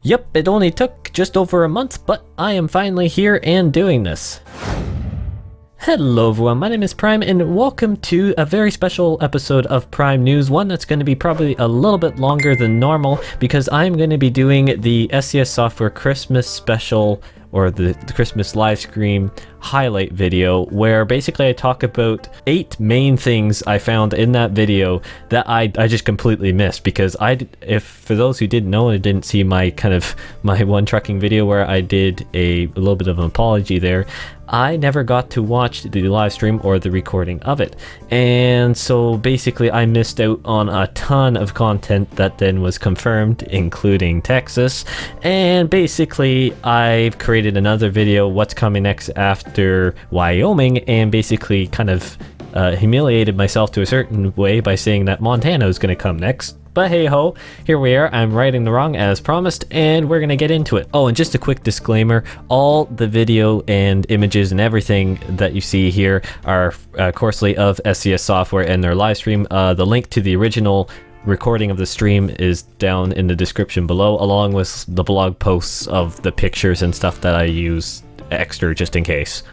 Yep, it only took just over a month, but I am finally here and doing this. Hello everyone, my name is Prime and welcome to a very special episode of Prime News, one that's going to be probably a little bit longer than normal because I'm going to be doing the SCS Software Christmas special, or the Christmas live stream highlight video, where basically I talk about 8 main things I found in that video that I just completely missed, because if for those who didn't know and didn't see my one trucking video where I did a little bit of an apology there, I never got to watch the live stream or the recording of it, and so basically I missed out on a ton of content that then was confirmed, including Texas. And basically I've created another video, what's coming next after Wyoming, and basically kind of humiliated myself to a certain way by saying that Montana is going to come next. But hey ho, here we are. I'm righting the wrong as promised, and we're gonna get into it. Oh, and just a quick disclaimer, all the video and images and everything that you see here are coarsely of SCS Software and their live stream. The link to the original recording of the stream is down in the description below, along with the blog posts of the pictures and stuff that I use extra just in case.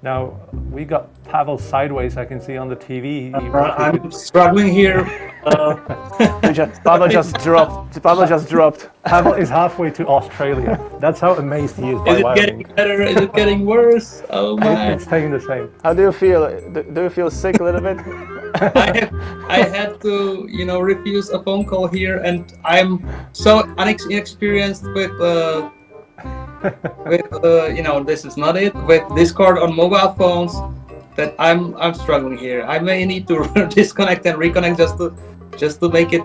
Now, we got Pavel sideways, I can see on the TV. I'm struggling here. Pavel just dropped. Pavel is halfway to Australia. That's how amazed he is by Is it Wyoming. getting better? Is it getting worse? Oh my. It's staying the same. How do you feel? Do you feel sick a little bit? I had to, refuse a phone call here, and I'm so inexperienced with this is not it, with Discord on mobile phones, that I'm struggling here. I may need to disconnect and reconnect just to make it.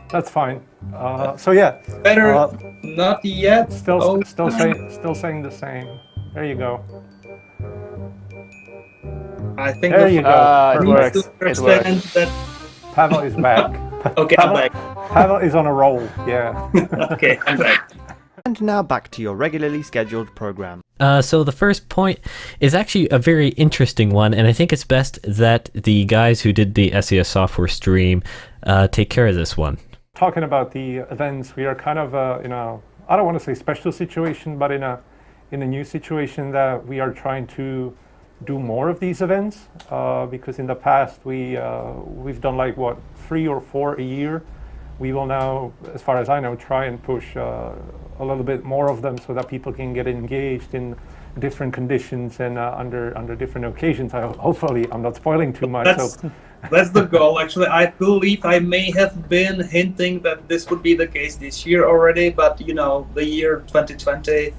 That's fine. So yeah. Better. Not yet. Still saying the same. There you go. I think There you go. It needs works. to understand that. Pavel is back. Okay, I'm back. Pavel is on a roll. Yeah. Okay, I'm back. And now back to your regularly scheduled program. So the first point is actually a very interesting one, and I think it's best that the guys who did the SCS Software stream take care of this one. Talking about the events, we are kind of I don't want to say special situation, but in a new situation that we are trying to do more of these events, because in the past we've done like 3 or 4 a year. We will now, as far as I know, try and push a little bit more of them so that people can get engaged in different conditions and under different occasions. Hopefully, I'm not spoiling too much. That's the goal. Actually, I believe I may have been hinting that this would be the case this year already, but the year 2020,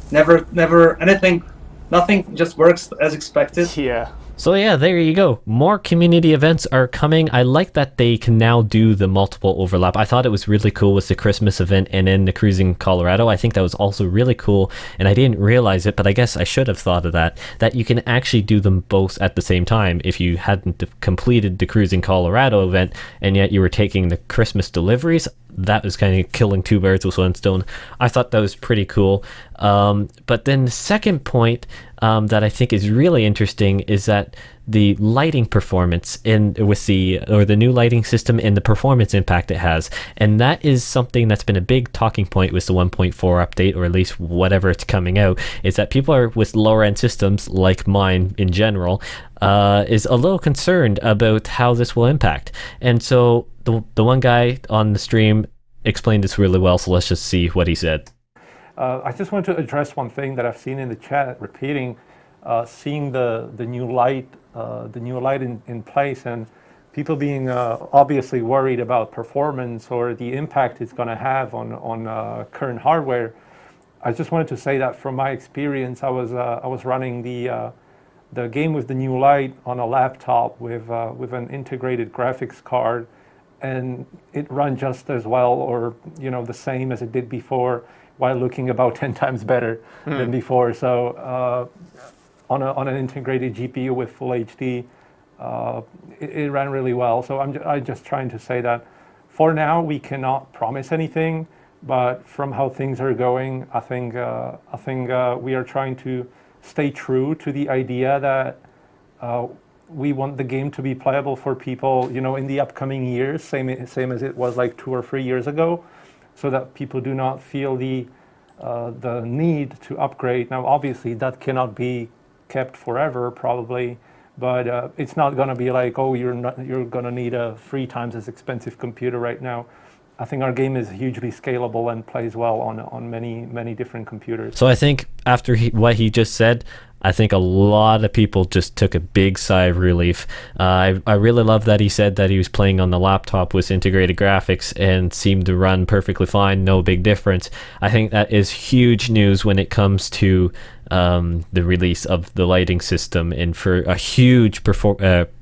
never anything, nothing just works as expected. Yeah. So yeah, there you go. More community events are coming. I like that they can now do the multiple overlap. I thought it was really cool with the Christmas event and then the Cruising Colorado. I think that was also really cool, and I didn't realize it, but I guess I should have thought of that you can actually do them both at the same time if you hadn't completed the Cruising Colorado event and yet you were taking the Christmas deliveries. That was kind of killing 2 birds with 1 stone. I thought that was pretty cool. But then the second point that I think is really interesting is that the lighting performance with the new lighting system and the performance impact it has, and that is something that's been a big talking point with the 1.4 update, or at least whatever it's coming out, is that people are with lower end systems like mine in general is a little concerned about how this will impact. And so the one guy on the stream explained this really well, so let's just see what he said. I just want to address one thing that I've seen in the chat repeating, seeing the new light in place, and people being obviously worried about performance or the impact it's going to have on current hardware. I just wanted to say that from my experience, I was running the game with the new light on a laptop with an integrated graphics card, and it ran just as well, or the same as it did before, while looking about 10 times better than before. So on an integrated GPU with full HD, it ran really well. So I'm just trying to say that for now we cannot promise anything, but from how things are going, I think we are trying to stay true to the idea that we want the game to be playable for people, in the upcoming years, same as it was like 2 or 3 years ago, so that people do not feel the need to upgrade. Now, obviously, that cannot be kept forever, probably, but it's not going to be like, oh, you're going to need a 3 times as expensive computer right now. I think our game is hugely scalable and plays well on many different computers. So I think after what he just said, I think a lot of people just took a big sigh of relief. I really love that he said that he was playing on the laptop with integrated graphics and seemed to run perfectly fine, no big difference. I think that is huge news when it comes to the release of the lighting system, and for a huge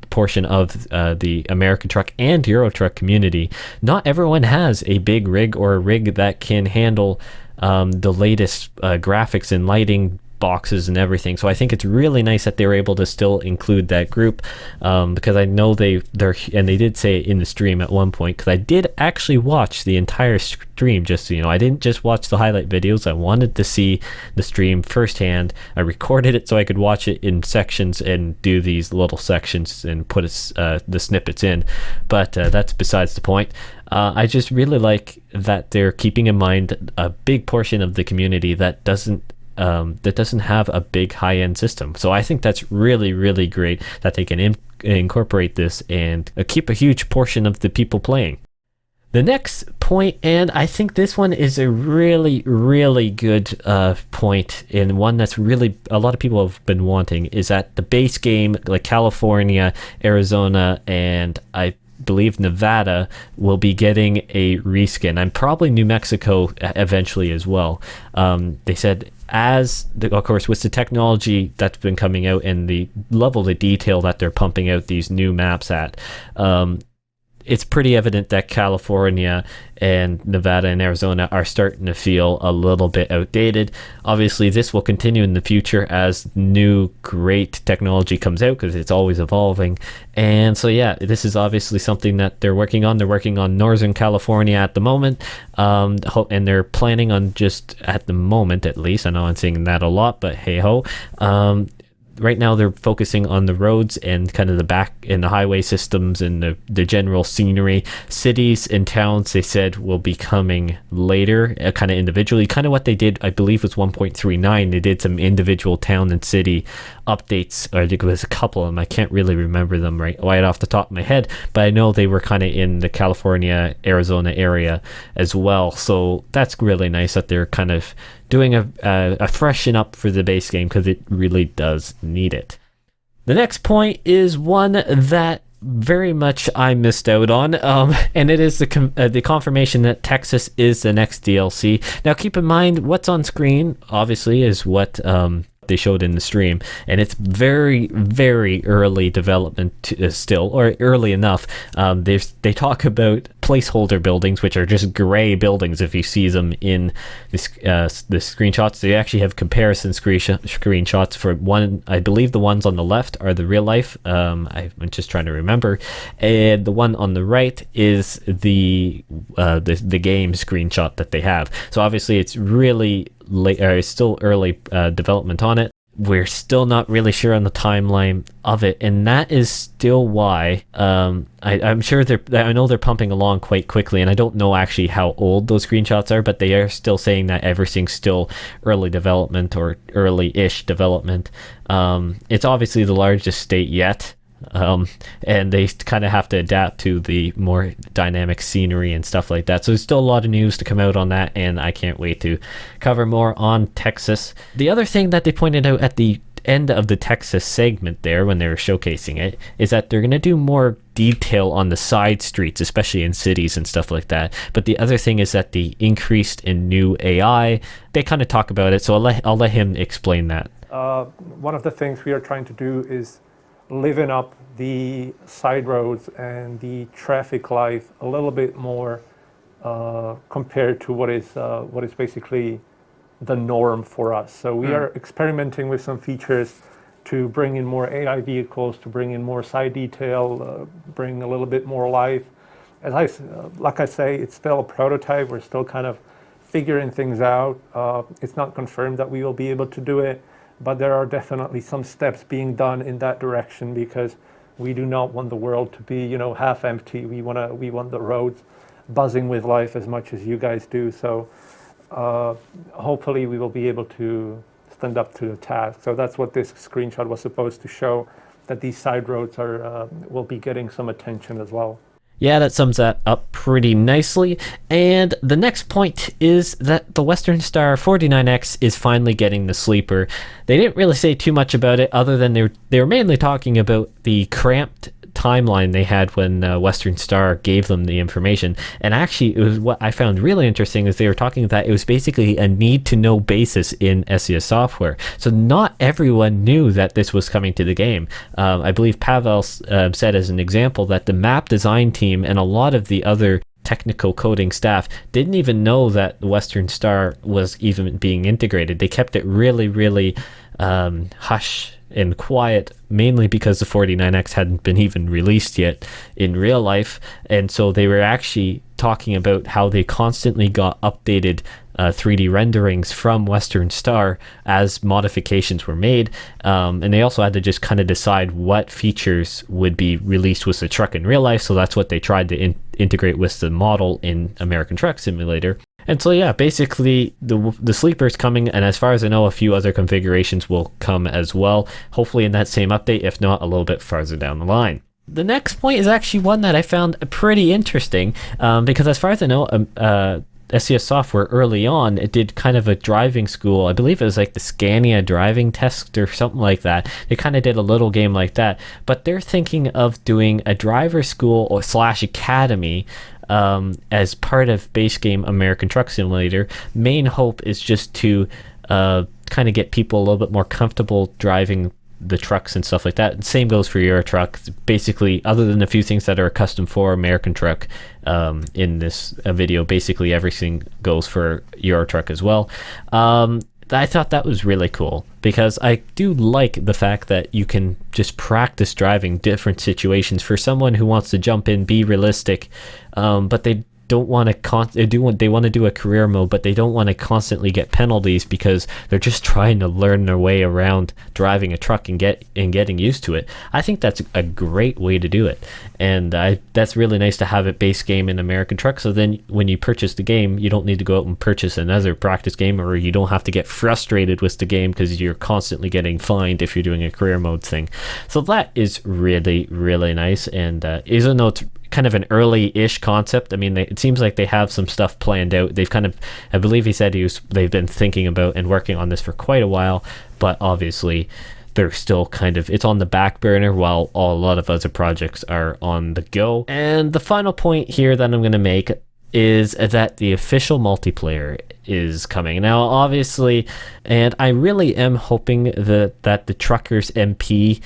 portion of the American truck and Euro truck community. Not everyone has a big rig or a rig that can handle the latest graphics and lighting boxes and everything. So I think it's really nice that they were able to still include that group, because I know they did say it in the stream at one point, because I did actually watch the entire stream, just so you know. I didn't just watch the highlight videos. I wanted to see the stream firsthand. I recorded it so I could watch it in sections and do these little sections and put the snippets in, but that's besides the point. I just really like that they're keeping in mind a big portion of the community that doesn't have a big high-end system. So I think that's really, really great that they can incorporate this and keep a huge portion of the people playing. The next point, and I think this one is a really, really good point, and one that's really a lot of people have been wanting, is that the base game, like California, Arizona, and I believe Nevada, will be getting a reskin, and probably New Mexico eventually as well. They said, of course, with the technology that's been coming out and the level of detail that they're pumping out these new maps at, it's pretty evident that California and Nevada and Arizona are starting to feel a little bit outdated. Obviously, this will continue in the future as new great technology comes out, because it's always evolving. And so, yeah, this is obviously something that they're working on. They're working on Northern California at the moment, and they're planning on, just at the moment at least, I know I'm saying that a lot, but hey-ho, right now they're focusing on the roads and kind of the back and the highway systems and the general scenery. Cities and towns, they said, will be coming later, kind of individually, kind of what they did, I believe, was 1.39. They did some individual town and city updates, or I think it was a couple of them. I can't really remember them right off the top of my head, but I know they were kind of in the California, Arizona area as well. So that's really nice that they're kind of doing a freshen up for the base game, because it really does need it. The next point is one that very much I missed out on, and it is the confirmation that Texas is the next DLC. Now, keep in mind, what's on screen, obviously, is what they showed in the stream, and it's very, very early development still, or early enough. They talk about placeholder buildings, which are just gray buildings if you see them in the screenshots. They actually have comparison screenshots for one. I believe the ones on the left are the real life. I'm just trying to remember, and the one on the right is the game screenshot that they have. So obviously it's really late, or it's still early development on it. We're still not really sure on the timeline of it, and that is still why I'm sure I know they're pumping along quite quickly, and I don't know actually how old those screenshots are, but they are still saying that everything's still early development or early-ish development. It's obviously the largest state yet, and they kind of have to adapt to the more dynamic scenery and stuff like that. So there's still a lot of news to come out on that, and I can't wait to cover more on Texas. The other thing that they pointed out at the end of the Texas segment there, when they were showcasing it, is that they're going to do more detail on the side streets, especially in cities and stuff like that. But the other thing is that the increased in new AI, they kind of talk about it, so I'll let him explain that. One of the things we are trying to do is liven up the side roads and the traffic life a little bit more compared to what is basically the norm for us. So we are experimenting with some features to bring in more AI vehicles, to bring in more side detail, bring a little bit more life. Like I say, it's still a prototype. We're still kind of figuring things out. It's not confirmed that we will be able to do it, but there are definitely some steps being done in that direction, because We do not want the world to be, half empty. We want the roads buzzing with life as much as you guys do. So hopefully we will be able to stand up to the task. So that's what this screenshot was supposed to show, that these side roads will be getting some attention as well. Yeah, that sums that up pretty nicely. And the next point is that the Western Star 49X is finally getting the sleeper. They didn't really say too much about it, other than they were mainly talking about the cramped timeline they had when Western Star gave them the information. And actually, it was what I found really interesting is they were talking that it was basically a need-to-know basis in SCS Software. So not everyone knew that this was coming to the game. I believe Pavel said as an example that the map design team and a lot of the other technical coding staff didn't even know that Western Star was even being integrated. They kept it really, really hush and quiet, mainly because the 49X hadn't been even released yet in real life. And so they were actually talking about how they constantly got updated 3D renderings from Western Star as modifications were made. And they also had to just kind of decide what features would be released with the truck in real life. So that's what they tried to integrate with the model in American Truck Simulator. And so yeah, basically the sleeper's coming, and as far as I know, a few other configurations will come as well, hopefully in that same update, if not a little bit farther down the line. The next point is actually one that I found pretty interesting, because as far as I know, SCS Software early on, it did kind of a driving school. I believe it was like the Scania driving test or something like that. They kind of did a little game like that, but they're thinking of doing a driver school or / academy as part of base game American Truck Simulator. Main hope is just to kind of get people a little bit more comfortable driving the trucks and stuff like that. And same goes for Euro Truck. Basically, other than a few things that are custom for American Truck in this video, basically everything goes for Euro Truck as well. I thought that was really cool because I do like the fact that you can just practice driving different situations for someone who wants to jump in, be realistic, but they don't want to they want to do a career mode, but they don't want to constantly get penalties because they're just trying to learn their way around driving a truck and getting used to it. I think that's a great way to do it, and that's really nice to have it base game in American Truck. So then when you purchase the game, you don't need to go out and purchase another practice game, or you don't have to get frustrated with the game because you're constantly getting fined if you're doing a career mode thing. So that is really, really nice. And even though it's kind of an early-ish concept, I mean, it seems like they have some stuff planned out. They've kind of, I believe he said they've been thinking about and working on this for quite a while, but obviously they're still kind of, it's on the back burner while a lot of other projects are on the go. And the final point here that I'm going to make is that the official multiplayer is coming. Now, obviously, and I really am hoping that the Truckers MP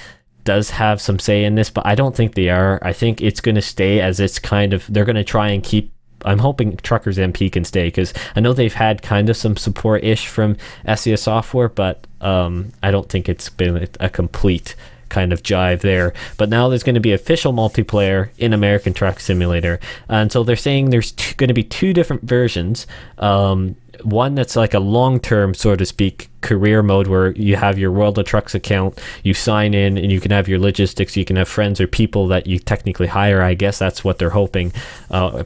does have some say in this, but I don't think they are. I think it's going to stay as it's kind of, they're going to try and keep, I'm hoping Truckers MP can stay, because I know they've had kind of some support-ish from SCS Software, but I don't think it's been a complete kind of jive there. But now there's going to be official multiplayer in American Truck Simulator, and so they're saying there's going to be two different versions. One that's like a long-term, so to speak, career mode where you have your World of Trucks account, you sign in, and you can have your logistics, you can have friends or people that you technically hire. I guess that's what they're hoping,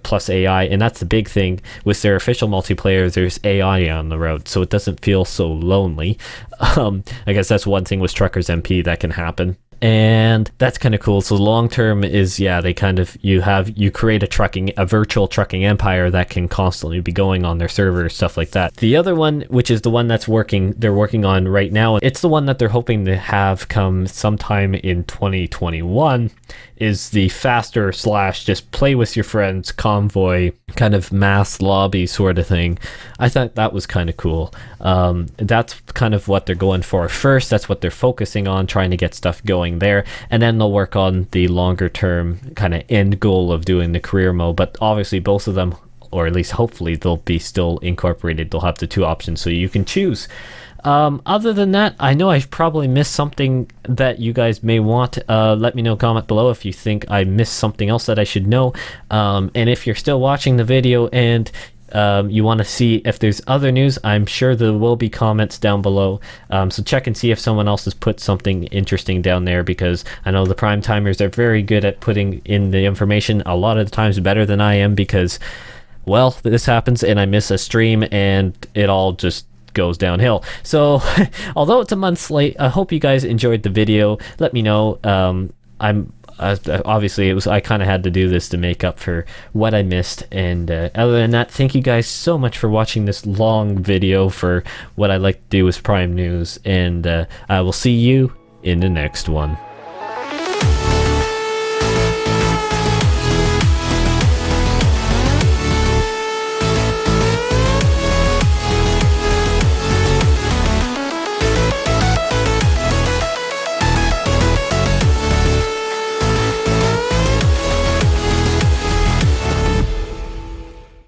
plus AI. And that's the big thing with their official multiplayer, there's AI on the road, so it doesn't feel so lonely. I guess that's one thing with Truckers MP that can happen. And that's kind of cool. So long term is, yeah, they kind of, you create a virtual trucking empire that can constantly be going on their servers, stuff like that. The other one, which is the one they're working on right now, it's the one that they're hoping to have come sometime in 2021, is the faster / just play with your friends convoy kind of mass lobby sort of thing. I thought that was kind of cool. That's kind of what they're going for first. That's what they're focusing on, trying to get stuff going there, and then they'll work on the longer term kind of end goal of doing the career mode. But obviously both of them, or at least hopefully, they'll be still incorporated. They'll have the two options so you can choose. Other than that, I know I've probably missed something that you guys may want. Let me know, comment below if you think I missed something else that I should know. And if you're still watching the video and you want to see if there's other news, I'm sure there will be comments down below. So check and see if someone else has put something interesting down there, because I know the prime timers are very good at putting in the information, a lot of the times better than I am, because, well, this happens and I miss a stream and it all just goes downhill. So although it's a month late, I hope you guys enjoyed the video. Let me know. Obviously I kind of had to do this to make up for what I missed, and other than that, thank you guys so much for watching this long video for what I like to do with Prime News, and I will see you in the next one.